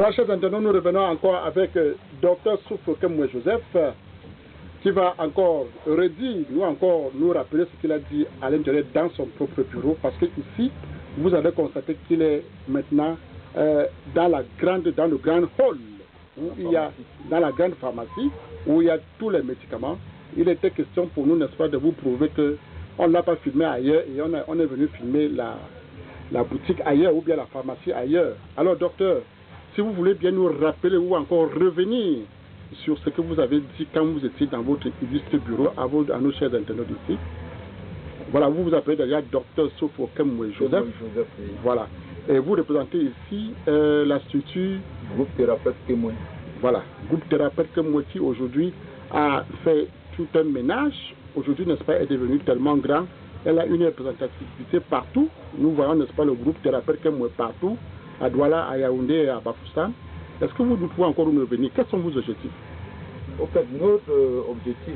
Alors, chers internautes, nous revenons encore avec Dr Soufou Kemwe Joseph, qui va encore redire, nous rappeler ce qu'il a dit à l'intérieur dans son propre bureau, parce que ici, vous allez constater qu'il est maintenant dans le grand hall, où il y a, dans la grande pharmacie, où il y a tous les médicaments. Il était question pour nous, n'est-ce pas, de vous prouver qu'on ne l'a pas filmé ailleurs et on est venu filmer la boutique ailleurs ou bien la pharmacie ailleurs. Alors, docteur, si vous voulez bien nous rappeler ou encore revenir sur ce que vous avez dit quand vous étiez dans votre illustre bureau à nos chers internautes ici. Voilà, vous vous appelez d'ailleurs Dr Soufou Kemwe Joseph. Oui. Voilà. Et vous représentez ici la structure Groupe Thérapeute Kemwe. Voilà, Groupe Thérapeute Kemwe qui aujourd'hui a fait tout un ménage. Aujourd'hui, n'est-ce pas, est devenu tellement grand. Elle a une représentativité partout. Nous voyons, n'est-ce pas, le groupe Thérapeute Kemwe partout, à Douala, à Yaoundé et à Bafoussam. Est-ce que vous pouvez encore nous revenir? Quels sont vos objectifs? En fait, notre objectif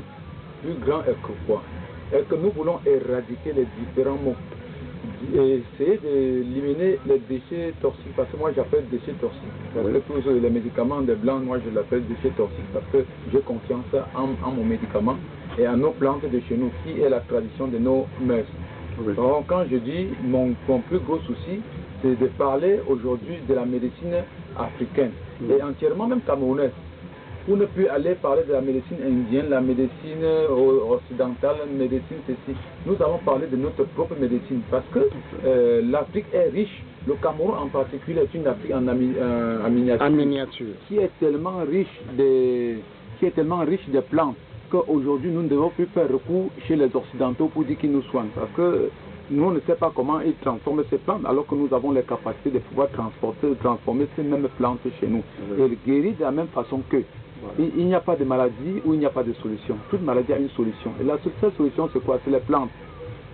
plus grand est que quoi? Est que nous voulons éradiquer les différents maux. Et essayer d'éliminer les déchets toxiques, parce que moi j'appelle déchets toxiques. Parce que tous les médicaments des blancs, moi je l'appelle déchets toxiques. Parce que j'ai confiance en mon médicament et en nos plantes de chez nous, qui est la tradition de nos mœurs. Donc quand je dis mon plus gros souci, c'est de parler aujourd'hui de la médecine africaine et entièrement même camerounaise. Pour ne plus aller parler de la médecine indienne, la médecine occidentale, la médecine ceci. Nous allons parler de notre propre médecine parce que l'Afrique est riche. Le Cameroun en particulier est une Afrique en miniature. Qui est tellement riche des plantes qu'aujourd'hui nous ne devons plus faire recours chez les Occidentaux pour dire qu'ils nous soignent. Parce que nous, on ne sait pas comment ils transforment ces plantes alors que nous avons les capacités de pouvoir transformer ces mêmes plantes chez nous. Et les guérir de la même façon qu'eux. Il n'y a pas de maladie où il n'y a pas de solution. Toute maladie a une solution. Et la seule solution, c'est quoi? C'est les plantes.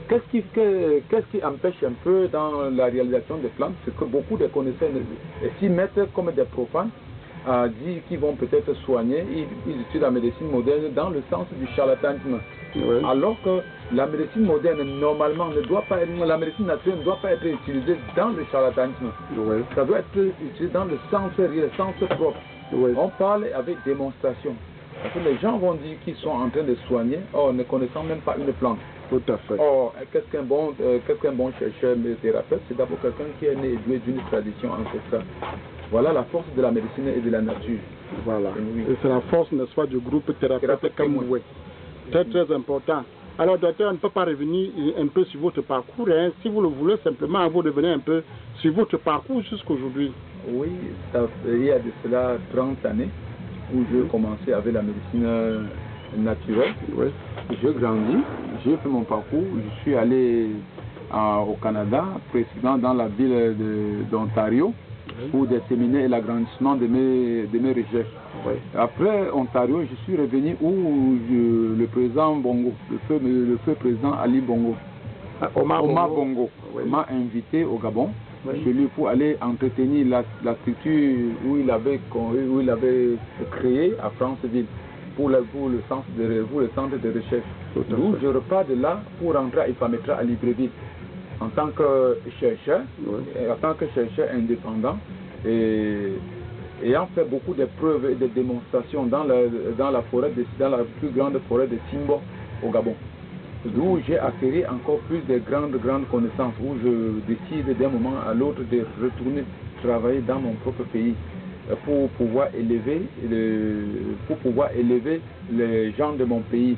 Qu'est-ce qui empêche un peu dans la réalisation des plantes? C'est que beaucoup de connaisseurs s'y mettent comme des profanes à dire qu'ils vont peut-être soigner. Ils étudient la médecine moderne dans le sens du charlatanisme. Alors que la médecine moderne, normalement, la médecine naturelle ne doit pas être utilisée dans le charlatanisme. Ça doit être utilisé dans le sens réel, le sens propre. On parle avec démonstration. Parce que les gens vont dire qu'ils sont en train de soigner, ne connaissant même pas une plante. Tout à fait. Qu'est-ce qu'un bon chercheur thérapeute? C'est d'abord quelqu'un qui est né et doué d'une tradition ancestrale. Voilà la force de la médecine et de la nature. Voilà. Et c'est la force, n'est-ce pas, du groupe Thérapeute Kemwe. Très, très important. Alors, docteur, on ne peut pas revenir un peu sur votre parcours. Hein. Si vous le voulez, simplement, vous revenez un peu sur votre parcours jusqu'aujourd'hui. Oui, il y a de cela 30 années où j'ai commencé avec la médecine naturelle. J'ai grandi, j'ai fait mon parcours. Je suis allé au Canada, précisément dans la ville d'Ontario, pour déterminer l'agrandissement de mes recherches. Après Ontario, je suis revenu où le président Bongo, le feu président Ali Bongo, Omar Bongo, m'a invité au Gabon chez lui pour aller entretenir la structure où il avait créé à Franceville pour le centre de recherche. D'où je repars de là pour rentrer à Ipametra à Libreville en tant que chercheur, indépendant et ayant fait beaucoup de preuves et de démonstrations dans la plus grande forêt de Simbo au Gabon. D'où j'ai acquis encore plus de grandes connaissances, où je décide d'un moment à l'autre de retourner travailler dans mon propre pays pour pouvoir élever les gens de mon pays.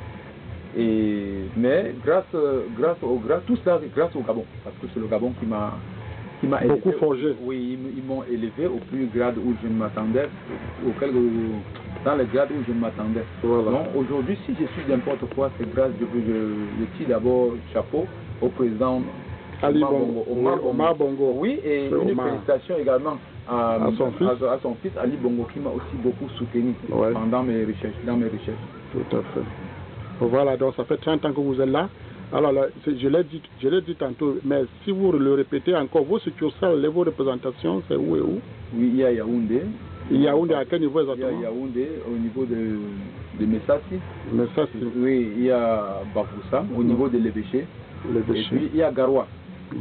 Mais tout ça grâce au Gabon, parce que c'est le Gabon qui m'a beaucoup forgé. Oui, ils m'ont élevé au plus grade où je m'attendais, dans les grades où je m'attendais. Donc aujourd'hui, si je suis n'importe quoi, c'est grâce, je tire d'abord chapeau au président Ali Bongo. Omar Bongo. Oui, et une félicitation également à son fils Ali Bongo qui m'a aussi beaucoup soutenu pendant mes recherches, Tout à fait. Voilà, donc ça fait 30 ans que vous êtes là. Alors, là, je l'ai dit tantôt, mais si vous le répétez encore, vos succursales, vos représentations, c'est où et où? Oui, il y a Yaoundé. Yaoundé, à quel niveau exactement? Il y a Yaoundé, au niveau de Messassi. Messassi. Oui, il y a Bafoussam, au niveau de l'évêché. Et puis, il y a Garoua.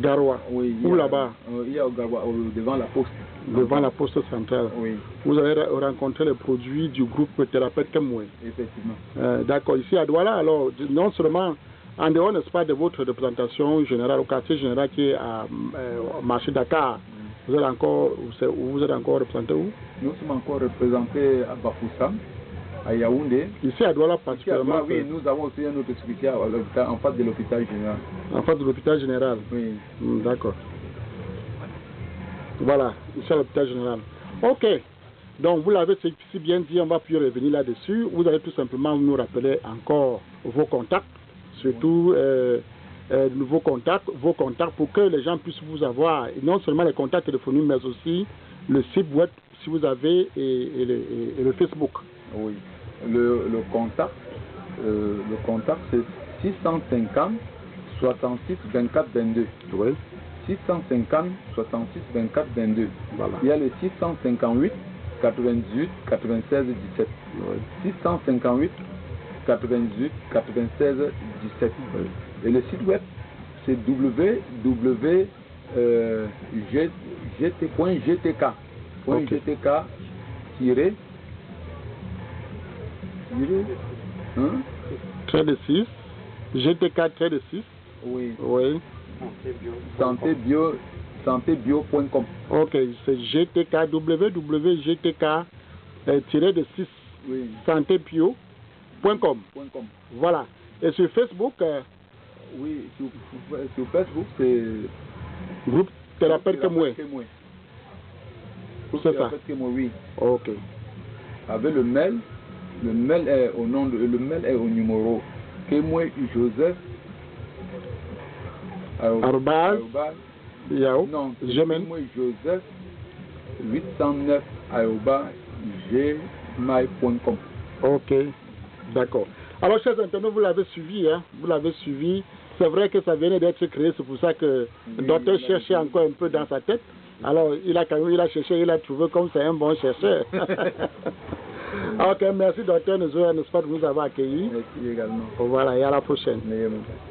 Garoua. Oui. Où là-bas? Il y a Garoua, devant la poste. devant la poste centrale. Oui. Vous avez rencontré les produits du groupe Thérapeute Kemwe. Effectivement. D'accord, ici à Douala, alors, non seulement en dehors, n'est-ce pas, de votre représentation générale, au quartier général qui est au marché Dakar, vous êtes encore représenté où? Nous sommes encore représentés à Bafoussam, à Yaoundé. Ici à Douala particulièrement. Oui, nous avons aussi un autre structure en face de l'hôpital général. En face de l'hôpital général? Oui. D'accord. Voilà, ici à l'hôpital général. Ok. Donc vous l'avez si bien dit, on va plus revenir là-dessus. Vous allez tout simplement nous rappeler encore vos contacts, surtout vos contacts pour que les gens puissent vous avoir, et non seulement les contacts téléphoniques, mais aussi le site web si vous avez et le Facebook. Oui, le contact c'est 650 66 24 22. Oui. 650 66 24 22. Voilà. Il y a le 658 98 96 17. Oui. 658 98 96 17. Oui. Et le site web c'est www.gt.gtk. Okay. Trait de 6 GTK trait de 6. Oui. Oui. Santébio.com. Ok, c'est GTK, www.gtk de 6 oui. santébio.com. Voilà. Et sur Facebook oui, sur Facebook c'est Groupe Thérapeute Kemwe. C'est ça. Oui. Ok. Avec le mail est au nom le mail est au numéro Kemwe Joseph arobase Yahoo. Non, Kemwe Joseph 809 @gmail.com. Ok, d'accord. Alors, chers internautes, vous l'avez suivi, hein? Vous l'avez suivi. C'est vrai que ça venait d'être créé, c'est pour ça que le docteur cherchait encore un peu dans sa tête. Alors, il a cherché, il a trouvé comme c'est un bon chercheur. Ok, merci docteur, n'est-ce pas, de nous avoir accueillis. Merci également. Voilà, et à la prochaine.